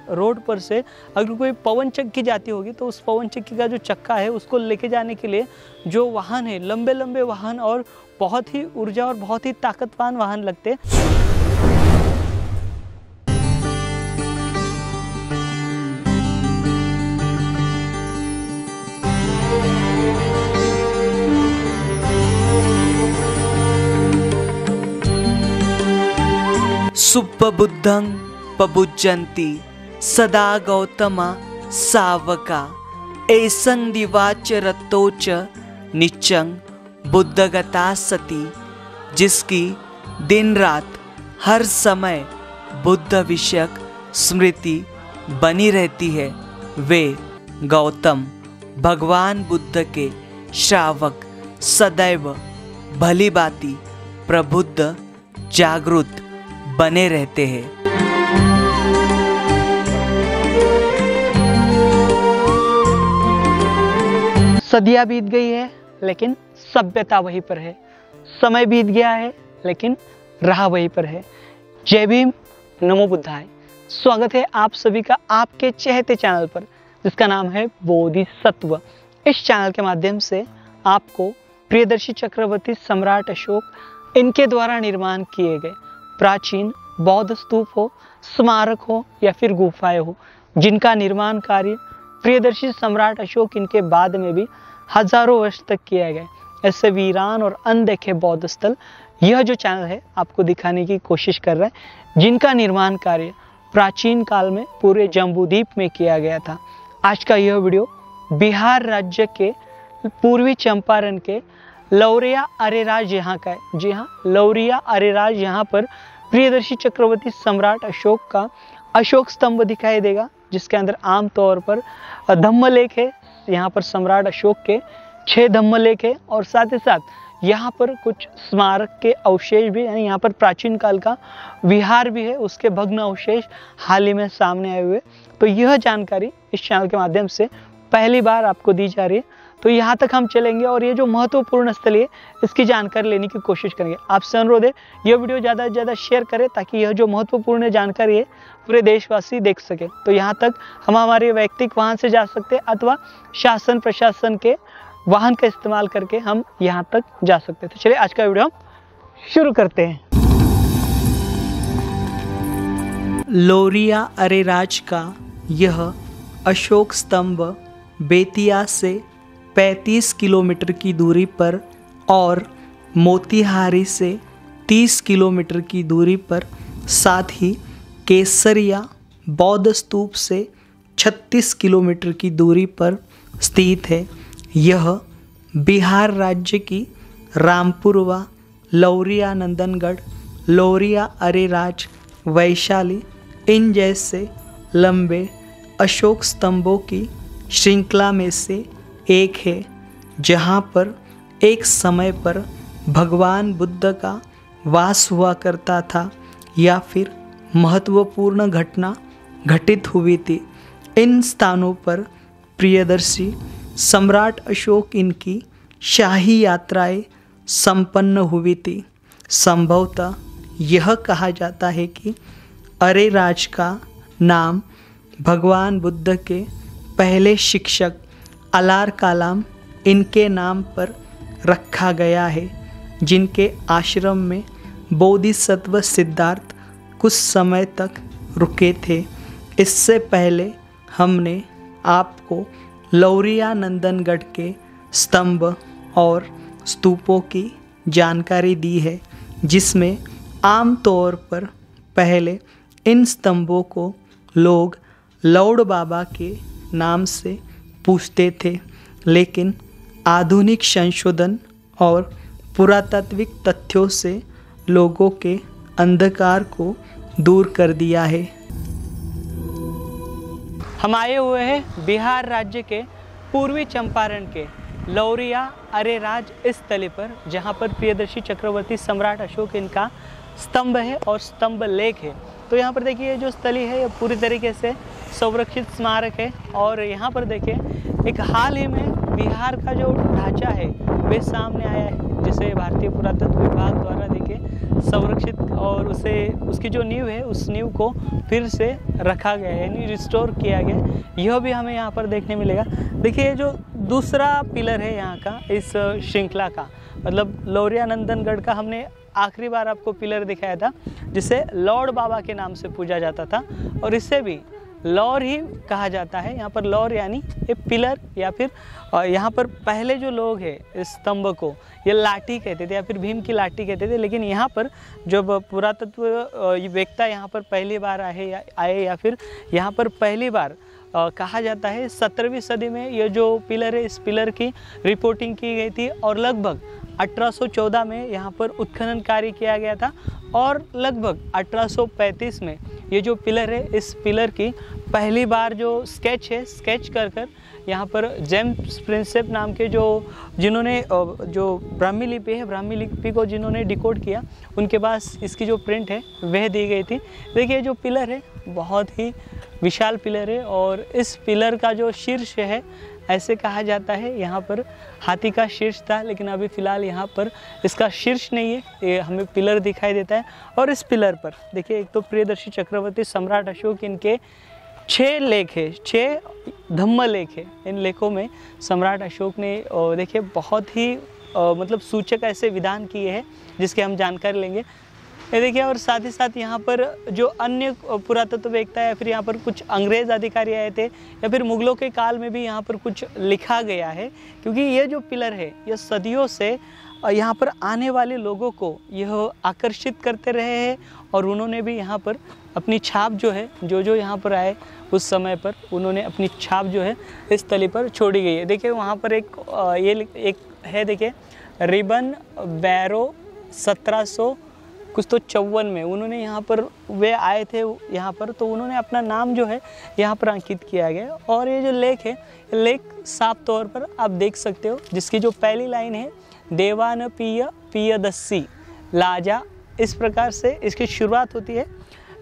Road पर से अगर कोई पवन चक्की जाती होगी तो उस पवन चक्की का जो चक्का है उसको लेके जाने के लिए जो वाहन है, लंबे लंबे वाहन और बहुत ही ऊर्जा और बहुत ही ताकतवान वाहन लगते हैं। सुप्पबुद्धं पबुज्जन्ति सदा गौतमा सावका एसं दिवाच रतोच निच्चं बुद्धगता सती। जिसकी दिन रात हर समय बुद्ध विषयक स्मृति बनी रहती है, वे गौतम भगवान बुद्ध के श्रावक सदैव भली भांति प्रबुद्ध जागृत बने रहते हैं। सदियां बीत गई है लेकिन सभ्यता वहीं पर है, समय बीत गया है लेकिन राह वहीं पर है। जय भीम, नमो बुद्धाय। स्वागत है आप सभी का आपके चहेते चैनल पर जिसका नाम है बोधिसत्व। इस चैनल के माध्यम से आपको प्रियदर्शी चक्रवर्ती सम्राट अशोक इनके द्वारा निर्माण किए गए प्राचीन बौद्ध स्तूप हो, स्मारक हो या फिर गुफाएं हो, जिनका निर्माण कार्य प्रियदर्शी सम्राट अशोक इनके बाद में भी हजारों वर्ष तक किया गया, ऐसे वीरान और अनदेखे बौद्ध स्थल यह जो चैनल है आपको दिखाने की कोशिश कर रहा है, जिनका निर्माण कार्य प्राचीन काल में पूरे जम्बूद्वीप में किया गया था। आज का यह वीडियो बिहार राज्य के पूर्वी चंपारण के लौरिया अरेराज यहाँ का है। जी हाँ, लौरिया अरेराज यहाँ पर प्रियदर्शी चक्रवर्ती सम्राट अशोक का अशोक स्तंभ दिखाई देगा, जिसके अंदर आमतौर पर धम्मलेख है। यहाँ पर सम्राट अशोक के 6 धम्मलेख है और साथ ही साथ यहाँ पर कुछ स्मारक के अवशेष भी, यानी यहाँ पर प्राचीन काल का विहार भी है, उसके भग्न अवशेष हाल ही में सामने आए हुए। तो यह जानकारी इस चैनल के माध्यम से पहली बार आपको दी जा रही है, तो यहाँ तक हम चलेंगे और ये जो महत्वपूर्ण स्थल है इसकी जानकारी लेने की कोशिश करेंगे। आपसे अनुरोध है यह वीडियो ज़्यादा से ज़्यादा शेयर करें ताकि यह जो महत्वपूर्ण जानकारी है पूरे देशवासी देख सके। तो यहाँ तक हम हमारे वैयक्तिक वाहन से जा सकते हैं अथवा शासन प्रशासन के वाहन का इस्तेमाल करके हम यहाँ तक जा सकते हैं। तो चलिए आज का वीडियो हम शुरू करते हैं। लौरिया अरेराज का यह अशोक स्तंभ बेतिया से 35 किलोमीटर की दूरी पर और मोतिहारी से 30 किलोमीटर की दूरी पर, साथ ही केसरिया बौद्ध स्तूप से 36 किलोमीटर की दूरी पर स्थित है। यह बिहार राज्य की रामपुर व लौरिया नंदनगढ़, लौरिया अरेराज, वैशाली इन जैसे लंबे अशोक स्तंभों की श्रृंखला में से एक है, जहाँ पर एक समय पर भगवान बुद्ध का वास हुआ करता था या फिर महत्वपूर्ण घटना घटित हुई थी। इन स्थानों पर प्रियदर्शी सम्राट अशोक इनकी शाही यात्राएं संपन्न हुई थी। संभवतः यह कहा जाता है कि अरेराज का नाम भगवान बुद्ध के पहले शिक्षक अलार कालाम इनके नाम पर रखा गया है, जिनके आश्रम में बोधिसत्व सिद्धार्थ कुछ समय तक रुके थे। इससे पहले हमने आपको लौरिया नंदनगढ़ के स्तंभ और स्तूपों की जानकारी दी है, जिसमें आमतौर पर पहले इन स्तंभों को लोग लौड़ बाबा के नाम से पूछते थे, लेकिन आधुनिक संशोधन और पुरातात्विक तथ्यों से लोगों के अंधकार को दूर कर दिया है। हम आए हुए हैं बिहार राज्य के पूर्वी चंपारण के लौरिया अरेराज स्थली पर, जहां पर प्रियदर्शी चक्रवर्ती सम्राट अशोक इनका स्तंभ है और स्तंभ लेख है। तो यहाँ पर देखिए जो स्थली है ये पूरी तरीके से संरक्षित स्मारक है और यहाँ पर देखिए एक हाल ही में बिहार का जो ढांचा है वे सामने आया है, जिसे भारतीय पुरातत्व विभाग द्वारा देखिए संरक्षित और उसे उसकी जो नींव है उस नींव को फिर से रखा गया है, यानी रिस्टोर किया गया। यह भी हमें यहाँ पर देखने मिलेगा। देखिए जो दूसरा पिलर है यहाँ का इस श्रृंखला का, मतलब लौरिया नंदनगढ़ का हमने आखिरी बार आपको पिलर दिखाया था जिसे लौड़ बाबा के नाम से पूजा जाता था, और इससे भी लौर ही कहा जाता है। यहाँ पर लौर यानी ये पिलर, या फिर यहाँ पर पहले जो लोग हैं इस स्तंभ को ये लाठी कहते थे या फिर भीम की लाठी कहते थे। लेकिन यहाँ पर जब पुरातत्व वेत्ता यहाँ पर पहली बार आए या फिर यहाँ पर पहली बार कहा जाता है 17वीं सदी में ये जो पिलर है इस पिलर की रिपोर्टिंग की गई थी, और लगभग 1814 में यहाँ पर उत्खनन कार्य किया गया था, और लगभग 1835 में ये जो पिलर है इस पिलर की पहली बार जो स्केच कर यहाँ पर जेम्स प्रिंसेप नाम के जिन्होंने जो ब्राह्मी लिपि है, ब्राह्मी लिपि को जिन्होंने डिकोड किया, उनके पास इसकी जो प्रिंट है वह दी गई थी। देखिए जो पिलर है बहुत ही विशाल पिलर है, और इस पिलर का जो शीर्ष है ऐसे कहा जाता है यहाँ पर हाथी का शीर्ष था, लेकिन अभी फ़िलहाल यहाँ पर इसका शीर्ष नहीं है, ये हमें पिलर दिखाई देता है। और इस पिलर पर देखिए एक तो प्रियदर्शी चक्रवर्ती सम्राट अशोक इनके 6 लेख है, 6 धम्म लेख है। इन लेखों में सम्राट अशोक ने देखिए बहुत ही मतलब सूचक ऐसे विधान किए हैं जिसके हम जानकारी लेंगे। ये देखिए, और साथ ही साथ यहाँ पर जो अन्य पुरातत्ववेत्ता या फिर यहाँ पर कुछ अंग्रेज़ अधिकारी आए थे या फिर मुगलों के काल में भी यहाँ पर कुछ लिखा गया है, क्योंकि ये जो पिलर है ये सदियों से यहाँ पर आने वाले लोगों को यह आकर्षित करते रहे हैं, और उन्होंने भी यहाँ पर अपनी छाप जो है जो यहाँ पर आए उस समय पर उन्होंने अपनी छाप जो है इस तली पर छोड़ी गई है। देखिए वहाँ पर एक है, देखिए रिबन बैरो 1700 कुछ तो 54 में उन्होंने यहाँ पर वे आए थे यहाँ पर, तो उन्होंने अपना नाम जो है यहाँ पर अंकित किया गया। और ये जो लेख है, लेख साफ तौर पर आप देख सकते हो, जिसकी जो पहली लाइन है देवान पियदस्सी लाजा, इस प्रकार से इसकी शुरुआत होती है,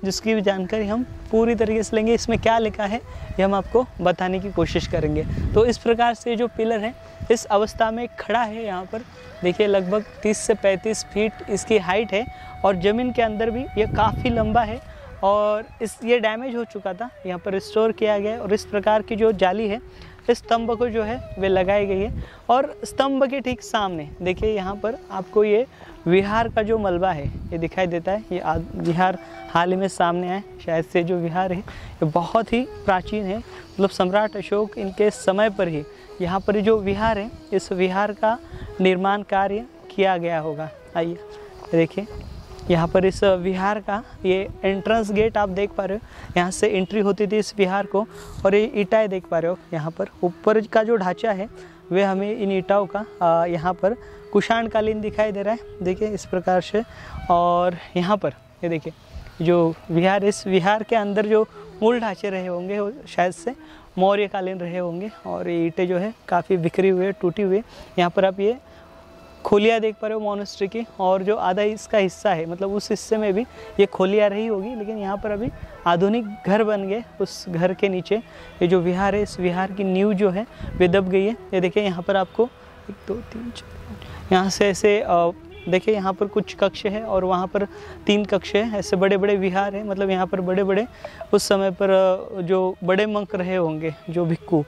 जिसकी भी जानकारी हम पूरी तरीके से लेंगे। इसमें क्या लिखा है ये हम आपको बताने की कोशिश करेंगे। तो इस प्रकार से जो पिलर है इस अवस्था में खड़ा है यहाँ पर। देखिए लगभग 30 से 35 फीट इसकी हाइट है, और ज़मीन के अंदर भी ये काफ़ी लंबा है, और ये डैमेज हो चुका था, यहाँ पर रिस्टोर किया गया है। और इस प्रकार की जो जाली है इस स्तंभ को जो है वे लगाई गई है। और स्तंभ के ठीक सामने देखिए यहाँ पर आपको ये विहार का जो मलबा है ये दिखाई देता है। ये विहार हाल ही में सामने आए, शायद से जो विहार है ये बहुत ही प्राचीन है, मतलब सम्राट अशोक इनके समय पर ही यहाँ पर जो विहार है इस विहार का निर्माण कार्य किया गया होगा। आइए देखिए यहाँ पर इस विहार का ये एंट्रेंस गेट आप देख पा रहे हो, यहाँ से एंट्री होती थी इस विहार को। और ये ईंटें देख पा रहे हो, यहाँ पर ऊपर का जो ढांचा है वे हमें इन ईंटों का यहाँ पर कुषाण कालीन दिखाई दे रहा है, देखिए इस प्रकार से। और यहाँ पर ये देखिए जो विहार, इस विहार के अंदर जो मूल ढांचे रहे होंगे वो शायद से मौर्य कालीन रहे होंगे, और ये ईंटें जो है काफ़ी बिखरी हुई है, टूटी हुई है। यहाँ पर आप ये खोलियाँ देख पा रहे हो मोनेस्ट्री की, और जो आधा इसका हिस्सा है मतलब उस हिस्से में भी ये खोलियाँ रही होगी, लेकिन यहाँ पर अभी आधुनिक घर बन गए। उस घर के नीचे ये जो विहार है इस विहार की नींव जो है वे दब गई है। ये देखिए यहाँ पर आपको 1 2 3 4 यहाँ से ऐसे देखिए यहाँ पर कुछ कक्ष है और वहाँ पर 3 कक्ष है, ऐसे बड़े बड़े विहार है। मतलब यहाँ पर बड़े बड़े उस समय पर जो बड़े मंक रहे होंगे, जो भिक्खु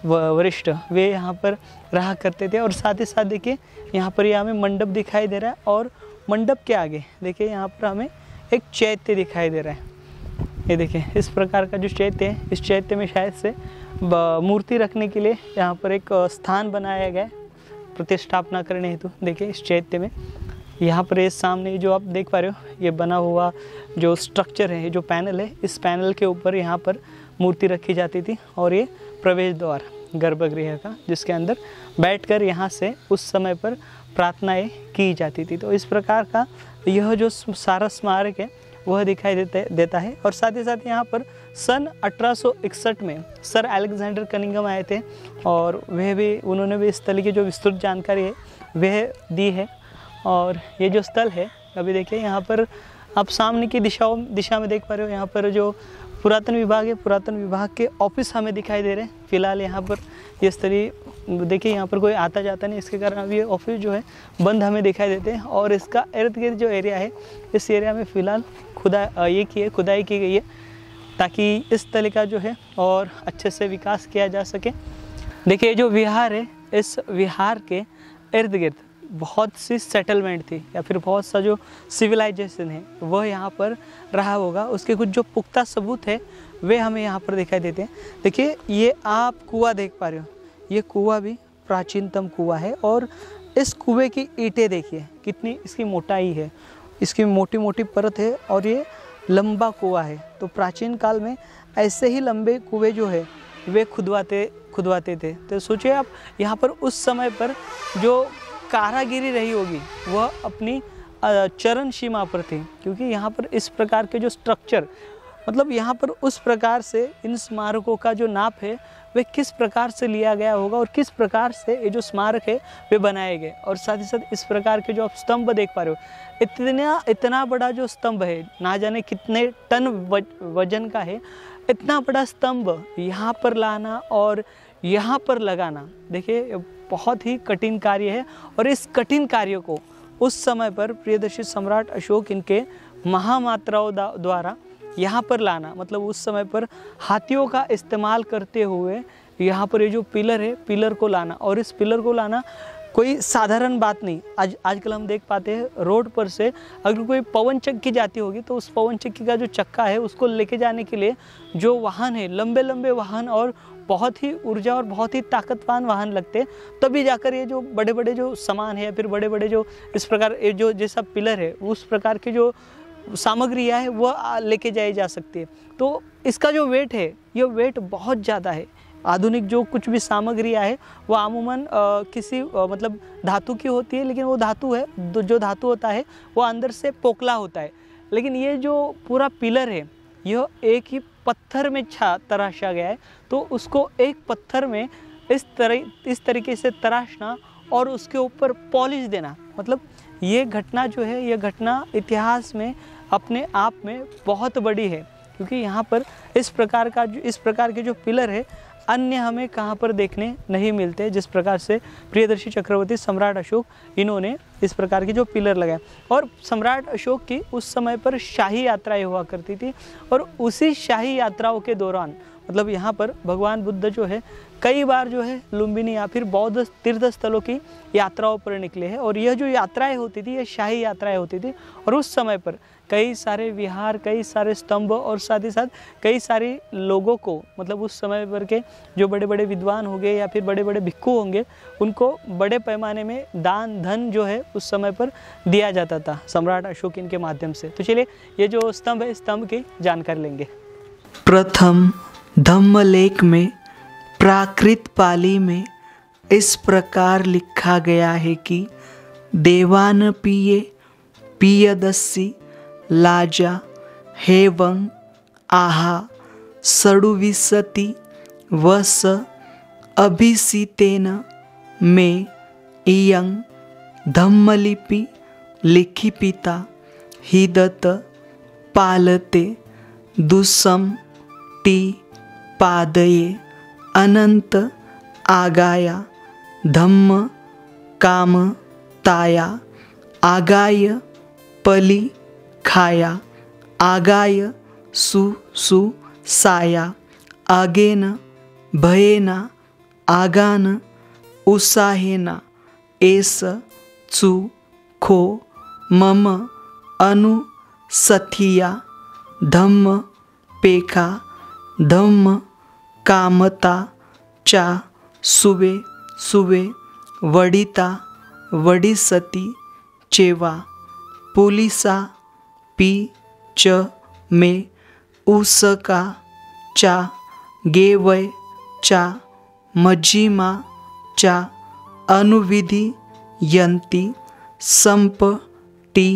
वरिष्ठ, वे यहाँ पर रहा करते थे। और साथ ही साथ देखिए यहाँ पर ये हमें मंडप दिखाई दे रहा है, और मंडप के आगे देखिए यहाँ पर हमें एक चैत्य दिखाई दे रहा है। ये देखिए इस प्रकार का जो चैत्य है, इस चैत्य में शायद से मूर्ति रखने के लिए यहाँ पर एक स्थान बनाया गया है प्रतिष्ठापना करने हेतु। देखिए इस चैत्य में यहाँ पर ये सामने जो आप देख पा रहे हो ये बना हुआ जो स्ट्रक्चर है, जो पैनल है, इस पैनल के ऊपर यहाँ पर मूर्ति रखी जाती थी। और ये प्रवेश द्वार गर्भगृह का, जिसके अंदर बैठकर यहाँ से उस समय पर प्रार्थनाएं की जाती थी। तो इस प्रकार का यह जो सारा स्मारक है वह दिखाई देता है। और साथ ही साथ यहाँ पर सन 1861 में सर अलेक्जेंडर कनिंघम आए थे, और उन्होंने भी इस स्थल की जो विस्तृत जानकारी है वह दी है। और ये जो स्थल है अभी देखिए यहाँ पर आप सामने की दिशा में देख पा रहे हो, यहाँ पर जो पुरातन विभाग है, पुरातन विभाग के ऑफिस हमें दिखाई दे रहे हैं। फिलहाल यहाँ पर इस तरह देखिए यहाँ पर कोई आता जाता नहीं, इसके कारण अभी ये ऑफिस जो है बंद हमें दिखाई देते हैं। और इसका इर्द गिर्द जो एरिया है, इस एरिया में फ़िलहाल खुदाई की गई है ताकि इस तरह का जो है और अच्छे से विकास किया जा सके। देखिए जो विहार है, इस विहार के इर्द गिर्द बहुत सी सेटलमेंट थी या फिर बहुत सा जो सिविलाइजेशन है वह यहाँ पर रहा होगा। उसके कुछ जो पुख्ता सबूत है वे हमें यहाँ पर दिखाई देते हैं। देखिए ये आप कुआं देख पा रहे हो, ये कुआं भी प्राचीनतम कुआं है और इस कुएं की ईंटें देखिए कितनी इसकी मोटाई है, इसकी मोटी मोटी परत है और ये लंबा कुआं है। तो प्राचीन काल में ऐसे ही लंबे कुएं जो है वे खुदवाते थे। तो सोचिए आप यहाँ पर उस समय पर जो कारागिरी रही होगी वह अपनी चरण सीमा पर थी, क्योंकि यहाँ पर इस प्रकार के जो स्ट्रक्चर, मतलब यहाँ पर उस प्रकार से इन स्मारकों का जो नाप है वे किस प्रकार से लिया गया होगा और किस प्रकार से ये जो स्मारक है वे बनाए गए। और साथ ही साथ इस प्रकार के जो आप स्तंभ देख पा रहे हो, इतना बड़ा जो स्तंभ है, ना जाने कितने टन वजन का है, इतना बड़ा स्तंभ यहाँ पर लाना और यहाँ पर लगाना, देखिए बहुत ही कठिन कार्य है। और इस कठिन कार्य को उस समय पर प्रियदर्शी सम्राट अशोक इनके महामात्राओं द्वारा यहाँ पर लाना, मतलब उस समय पर हाथियों का इस्तेमाल करते हुए यहाँ पर ये जो पिलर है, पिलर को लाना, और इस पिलर को लाना कोई साधारण बात नहीं। आजकल हम देख पाते हैं रोड पर से अगर कोई पवन चक्की जाती होगी तो उस पवन चक्की का जो चक्का है उसको लेके जाने के लिए जो वाहन है, लंबे लंबे वाहन और बहुत ही ऊर्जा और बहुत ही ताकतवान वाहन लगते हैं, तभी जाकर ये जो बड़े बड़े जो सामान है या फिर बड़े बड़े जो इस प्रकार ये जो जैसा पिलर है उस प्रकार के जो सामग्रियाँ है वह लेके जाई जा सकती है। तो इसका जो वेट है, ये वेट बहुत ज़्यादा है। आधुनिक जो कुछ भी सामग्रियाँ है वो अमूमन किसी मतलब धातु की होती है, लेकिन वो धातु है, जो धातु होता है वो अंदर से पोकला होता है। लेकिन ये जो पूरा पिलर है यह एक ही पत्थर में तराशा गया है, तो उसको एक पत्थर में इस तरीके से तराशना और उसके ऊपर पॉलिश देना, मतलब ये घटना जो है, ये घटना इतिहास में अपने आप में बहुत बड़ी है। क्योंकि यहाँ पर इस प्रकार के जो पिलर है अन्य हमें कहाँ पर देखने नहीं मिलते, जिस प्रकार से प्रियदर्शी चक्रवर्ती सम्राट अशोक इन्होंने इस प्रकार के जो पिलर लगाए। और सम्राट अशोक की उस समय पर शाही यात्राएं हुआ करती थी और उसी शाही यात्राओं के दौरान मतलब यहाँ पर भगवान बुद्ध जो है कई बार जो है लुम्बिनी या फिर बौद्ध तीर्थ स्थलों की यात्राओं पर निकले हैं। और यह जो यात्राएं होती थी, ये शाही यात्राएं होती थी और उस समय पर कई सारे विहार, कई सारे स्तंभ और साथ ही साथ कई सारे लोगों को, मतलब उस समय पर के जो बड़े बड़े विद्वान होंगे या फिर बड़े बड़े भिक्खु होंगे, उनको बड़े पैमाने में दान धन जो है उस समय पर दिया जाता था सम्राट अशोक इनके माध्यम से। तो चलिए ये जो स्तंभ है, स्तंभ की जानकारी लेंगे। प्रथम धम्मलेख में प्राकृत पाली में इस प्रकार लिखा गया है कि देवान पीयदस्सी लाजा हेवं आहा सडुविसति वस अभिसीतेन में इयं धम्मलिपि लिखिपिता हिदत पालते दुसम टी पादये अनंत आगाया धम्म काम ताया आगाय पली खाया आगाय सु साया आगेन भयेना आगान उत्साहेना एस चु खो मम अनु सथिया धम्म पेखा धम्म कामता चा सुवे वडिता वडिसती चेवा पुलिसा पी च में उसका चा गेवय चा मजीमा चा अनुविधि यंती संप टी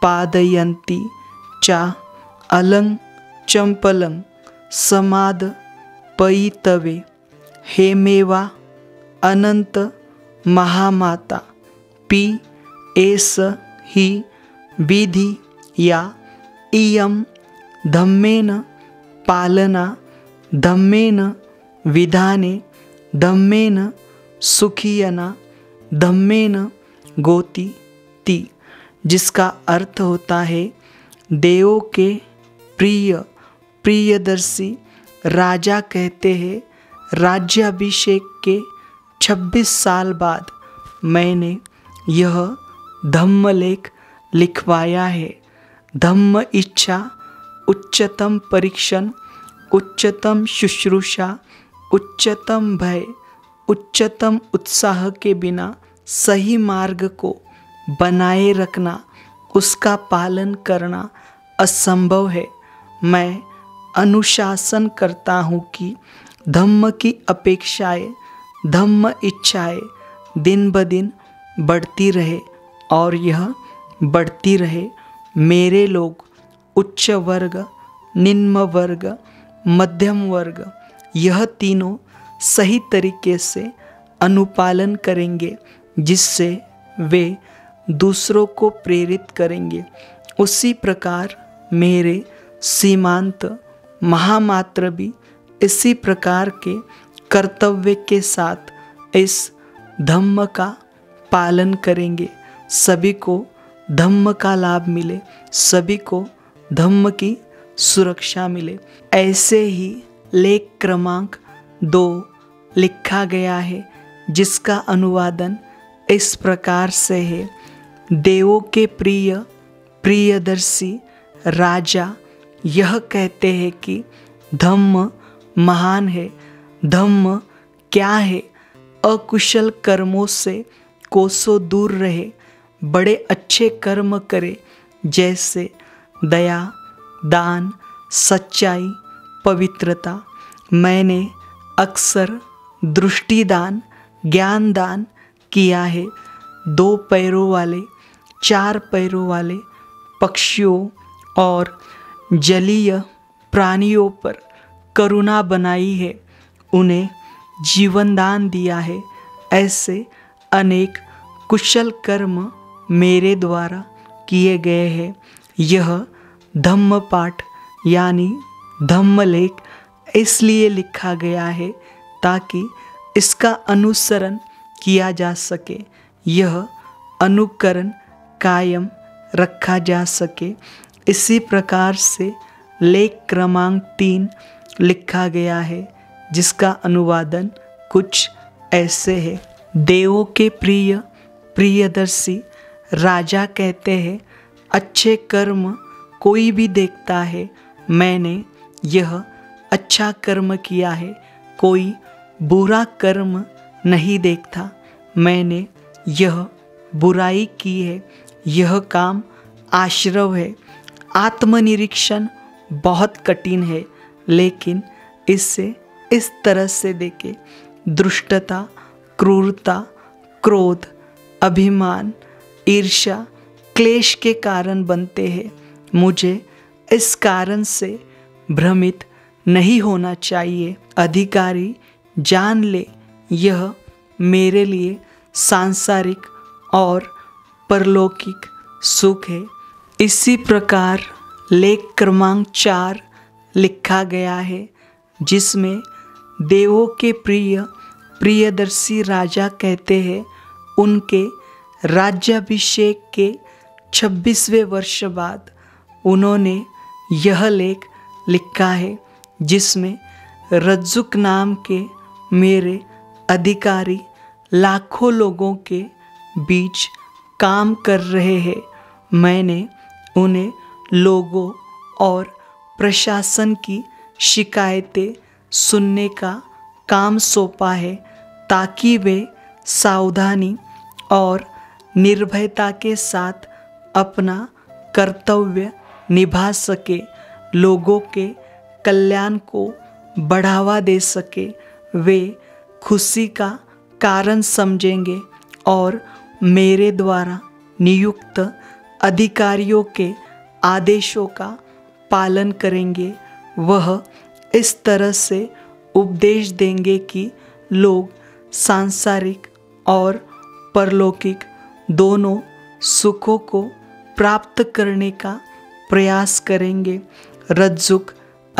पादयंती चा अलंग चंपलं समाद पयितवे हेमेवा अनंत महामाता पी एस ही विधि या इयं धम्मेन पालना धम्मेन विधाने धम्मेन सुखीयना धम्मेन गोति ति, जिसका अर्थ होता है देवों के प्रिय प्रियदर्शी राजा कहते हैं, राज्याभिषेक के 26 साल बाद मैंने यह धम्मलेख लिखवाया है। धम्म इच्छा, उच्चतम परीक्षण, उच्चतम शुश्रूषा, उच्चतम भय, उच्चतम उत्साह के बिना सही मार्ग को बनाए रखना, उसका पालन करना असंभव है। मैं अनुशासन करता हूँ कि धम्म की अपेक्षाएं, धम्म इच्छाएं दिन ब दिन बढ़ती रहे और यह बढ़ती रहे। मेरे लोग उच्च वर्ग, निम्न वर्ग, मध्यम वर्ग, यह तीनों सही तरीके से अनुपालन करेंगे, जिससे वे दूसरों को प्रेरित करेंगे। उसी प्रकार मेरे सीमांत महामात्र भी इसी प्रकार के कर्तव्य के साथ इस धम्म का पालन करेंगे। सभी को धम्म का लाभ मिले, सभी को धम्म की सुरक्षा मिले। ऐसे ही लेख क्रमांक 2 लिखा गया है, जिसका अनुवादन इस प्रकार से है। देवों के प्रिय प्रियदर्शी राजा यह कहते हैं कि धम्म महान है। धम्म क्या है? अकुशल कर्मों से कोसों दूर रहे, बड़े अच्छे कर्म करे, जैसे दया, दान, सच्चाई, पवित्रता। मैंने अक्सर दृष्टिदान, ज्ञान दान किया है। 2 पैरों वाले, 4 पैरों वाले पक्षियों और जलीय प्राणियों पर करुणा बनाई है, उन्हें जीवन दान दिया है। ऐसे अनेक कुशल कर्म मेरे द्वारा किए गए हैं। यह धम्म पाठ यानी धम्मलेख इसलिए लिखा गया है ताकि इसका अनुसरण किया जा सके, यह अनुकरण कायम रखा जा सके। इसी प्रकार से लेख क्रमांक 3 लिखा गया है, जिसका अनुवादन कुछ ऐसे है। देवों के प्रिय प्रियदर्शी राजा कहते हैं, अच्छे कर्म कोई भी देखता है, मैंने यह अच्छा कर्म किया है। कोई बुरा कर्म नहीं देखता, मैंने यह बुराई की है। यह काम आश्रव है। आत्मनिरीक्षण बहुत कठिन है, लेकिन इससे इस तरह से देखें, दुष्टता, क्रूरता, क्रोध, अभिमान, ईर्ष्या क्लेश के कारण बनते हैं। मुझे इस कारण से भ्रमित नहीं होना चाहिए। अधिकारी जान ले, यह मेरे लिए सांसारिक और परलौकिक सुख है। इसी प्रकार लेख क्रमांक 4 लिखा गया है, जिसमें देवों के प्रिय प्रियदर्शी राजा कहते हैं, उनके राज्याभिषेक के 26वें वर्ष बाद उन्होंने यह लेख लिखा है, जिसमें रज्जुक नाम के मेरे अधिकारी लाखों लोगों के बीच काम कर रहे हैं। मैंने उन्हें लोगों और प्रशासन की शिकायतें सुनने का काम सौंपा है, ताकि वे सावधानी और निर्भयता के साथ अपना कर्तव्य निभा सके, लोगों के कल्याण को बढ़ावा दे सके। वे खुशी का कारण समझेंगे और मेरे द्वारा नियुक्त अधिकारियों के आदेशों का पालन करेंगे। वह इस तरह से उपदेश देंगे कि लोग सांसारिक और परलौकिक दोनों सुखों को प्राप्त करने का प्रयास करेंगे। रज्जुक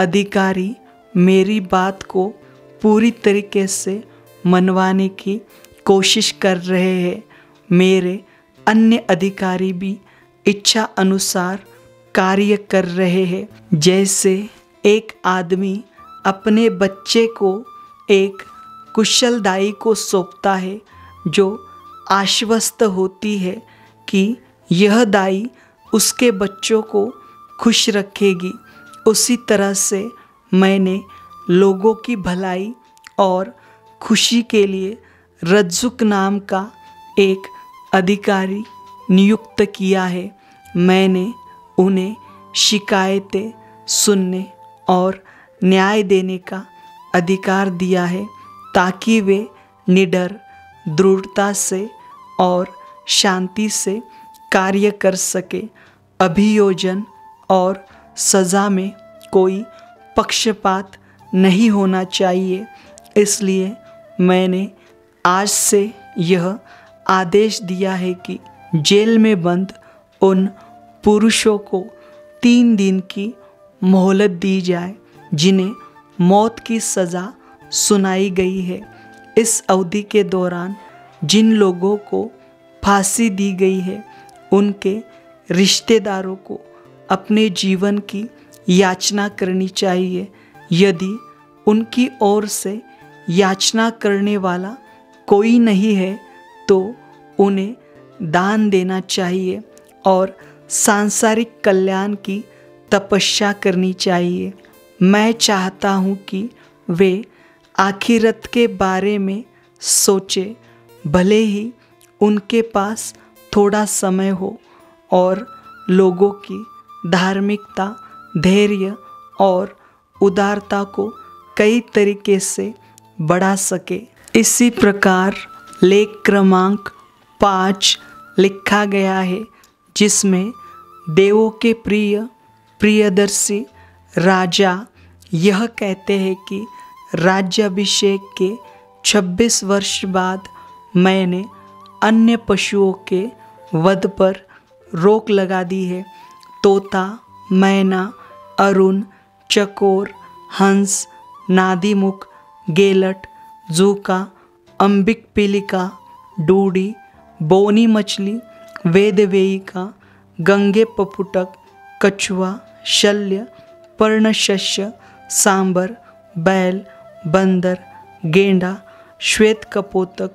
अधिकारी मेरी बात को पूरी तरीके से मनवाने की कोशिश कर रहे हैं। मेरे अन्य अधिकारी भी इच्छा अनुसार कार्य कर रहे हैं। जैसे एक आदमी अपने बच्चे को एक कुशल दाई को सौंपता है जो आश्वस्त होती है कि यह दाई उसके बच्चों को खुश रखेगी, उसी तरह से मैंने लोगों की भलाई और खुशी के लिए रज्जुक नाम का एक अधिकारी नियुक्त किया है। मैंने उन्हें शिकायतें सुनने और न्याय देने का अधिकार दिया है ताकि वे निडर, दृढ़ता से और शांति से कार्य कर सके। अभियोजन और सज़ा में कोई पक्षपात नहीं होना चाहिए। इसलिए मैंने आज से यह आदेश दिया है कि जेल में बंद उन पुरुषों को 3 दिन की मोहलत दी जाए जिन्हें मौत की सज़ा सुनाई गई है। इस अवधि के दौरान जिन लोगों को फांसी दी गई है उनके रिश्तेदारों को अपने जीवन की याचना करनी चाहिए। यदि उनकी ओर से याचना करने वाला कोई नहीं है तो उन्हें दान देना चाहिए और सांसारिक कल्याण की तपस्या करनी चाहिए। मैं चाहता हूँ कि वे आखिरत के बारे में सोचे, भले ही उनके पास थोड़ा समय हो, और लोगों की धार्मिकता, धैर्य और उदारता को कई तरीके से बढ़ा सके। इसी प्रकार लेख क्रमांक 5 लिखा गया है, जिसमें देवों के प्रिय प्रियदर्शी राजा यह कहते हैं कि राज्याभिषेक के 26 वर्ष बाद मैंने अन्य पशुओं के वध पर रोक लगा दी है। तोता, मैना, अरुण, चकोर, हंस, नादीमुख, गेलट, जूका, अंबिक पिलिका, डूडी, बोनी मछली, वेदवेयिका, गंगे पपुटक, कछुआ, शल्य, पर्णशस्य, सांबर, बैल, बंदर, गेंडा, श्वेत कपोतक,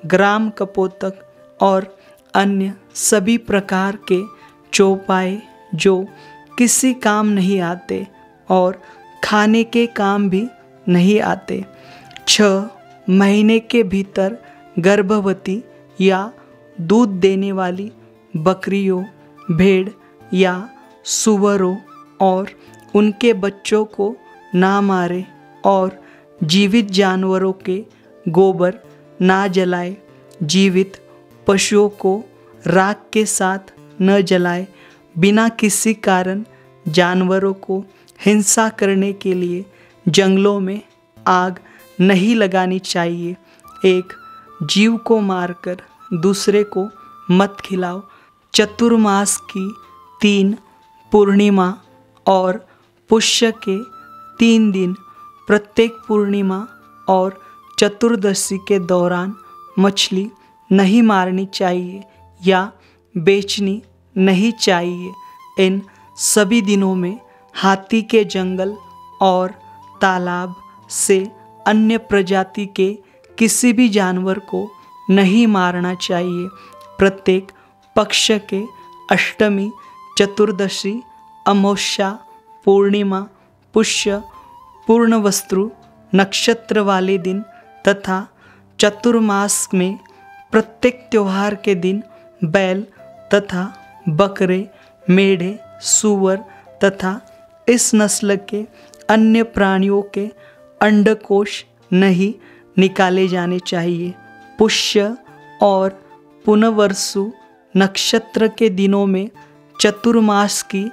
ग्राम कपोतक और अन्य सभी प्रकार के चौपाए जो किसी काम नहीं आते और खाने के काम भी नहीं आते। 6 महीने के भीतर गर्भवती या दूध देने वाली बकरियों, भेड़ या सुअरों और उनके बच्चों को ना मारे और जीवित जानवरों के गोबर ना जलाए। जीवित पशुओं को राख के साथ न जलाए। बिना किसी कारण जानवरों को हिंसा करने के लिए जंगलों में आग नहीं लगानी चाहिए। एक जीव को मारकर दूसरे को मत खिलाओ। चतुर्मास की 3 पूर्णिमा और पुष्य के 3 दिन प्रत्येक पूर्णिमा और चतुर्दशी के दौरान मछली नहीं मारनी चाहिए या बेचनी नहीं चाहिए। इन सभी दिनों में हाथी के जंगल और तालाब से अन्य प्रजाति के किसी भी जानवर को नहीं मारना चाहिए। प्रत्येक पक्ष के अष्टमी, चतुर्दशी, अमावस्या, पूर्णिमा, पुष्य, पूर्णवस्त्रु नक्षत्र वाले दिन तथा चतुर्मास में प्रत्येक त्योहार के दिन बैल तथा बकरे, मेढ़े, सूअर तथा इस नस्ल के अन्य प्राणियों के अंडकोश नहीं निकाले जाने चाहिए। पुष्य और पुनर्वसु नक्षत्र के दिनों में चतुर्मास की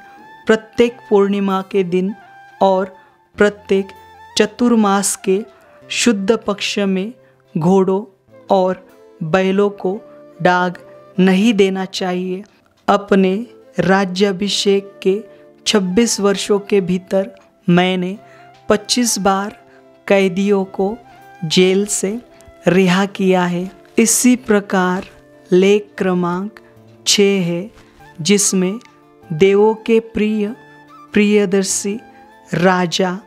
प्रत्येक पूर्णिमा के दिन और प्रत्येक चतुर्मास के शुद्ध पक्ष में घोड़ों और बैलों को डाग नहीं देना चाहिए। अपने राज्याभिषेक के 26 वर्षों के भीतर मैंने 25 बार कैदियों को जेल से रिहा किया है। इसी प्रकार लेख क्रमांक 6 है, जिसमें देवों के प्रिय प्रियदर्शी राजा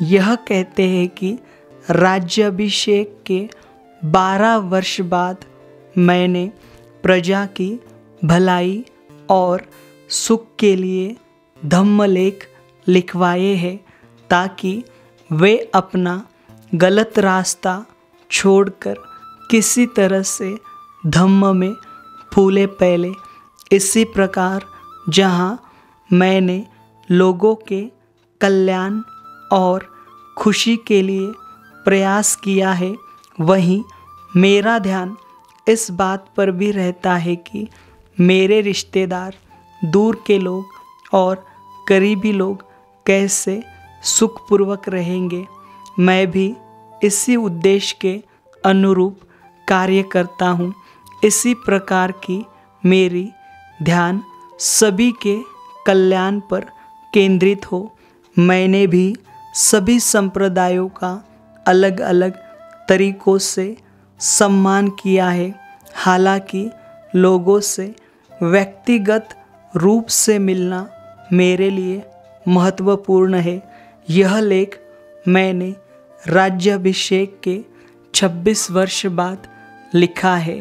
यह कहते हैं कि राज्याभिषेक के 12 वर्ष बाद मैंने प्रजा की भलाई और सुख के लिए धम्मलेख लिखवाए हैं, ताकि वे अपना गलत रास्ता छोड़कर किसी तरह से धम्म में फूले पहले। इसी प्रकार जहाँ मैंने लोगों के कल्याण और खुशी के लिए प्रयास किया है, वहीं मेरा ध्यान इस बात पर भी रहता है कि मेरे रिश्तेदार, दूर के लोग और करीबी लोग कैसे सुखपूर्वक रहेंगे। मैं भी इसी उद्देश्य के अनुरूप कार्य करता हूँ। इसी प्रकार की मेरी ध्यान सभी के कल्याण पर केंद्रित हो। मैंने भी सभी संप्रदायों का अलग अलग तरीकों से सम्मान किया है। हालांकि लोगों से व्यक्तिगत रूप से मिलना मेरे लिए महत्वपूर्ण है। यह लेख मैंने राज्याभिषेक के 26 वर्ष बाद लिखा है।